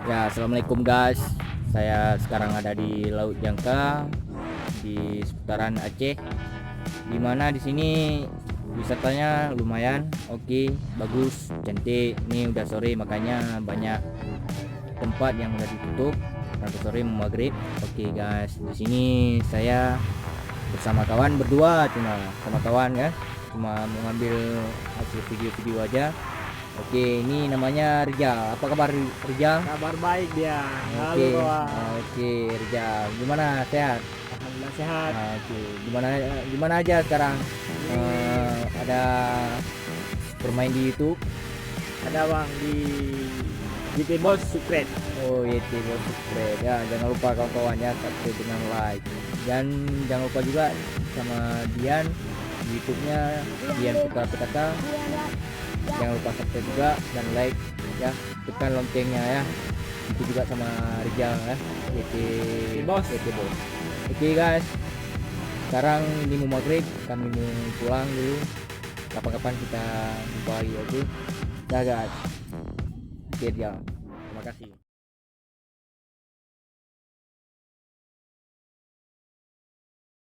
Ya, assalamualaikum guys. Saya sekarang ada di Laut Jangka di seputaran Aceh. Dimana di sini wisatanya lumayan oke, bagus, cantik. Ini udah sore makanya banyak tempat yang udah ditutup karena sore mau maghrib. Oke guys, di sini saya bersama kawan berdua, cuma sama kawan ya, cuma mau ngambil hasil video-video aja. Oke, ini namanya Rizal. Apa kabar Rizal? Kabar baik dia. Halo Oke, kawan. oke Rizal. Gimana, sehat? Alhamdulillah sehat. Oke, gimana aja sekarang? Ada bermain di YouTube? Ada bang di GT Boss Secret. Oh, YT subscribe ya. Jangan lupa kawan-kawan ya, subscribe dengan like. Dan jangan lupa juga sama Dian di YouTube-nya Dian Putra Petaka. Jangan lupa subscribe juga dan like ya, tekan loncengnya ya. Itu juga sama Rizal ya, YT Boss. Oke guys, sekarang ini mau maghrib, kami mau pulang dulu. Kapan-kapan kita jumpa lagi, oke? Dah guys. Oke, Rizal, terima kasih.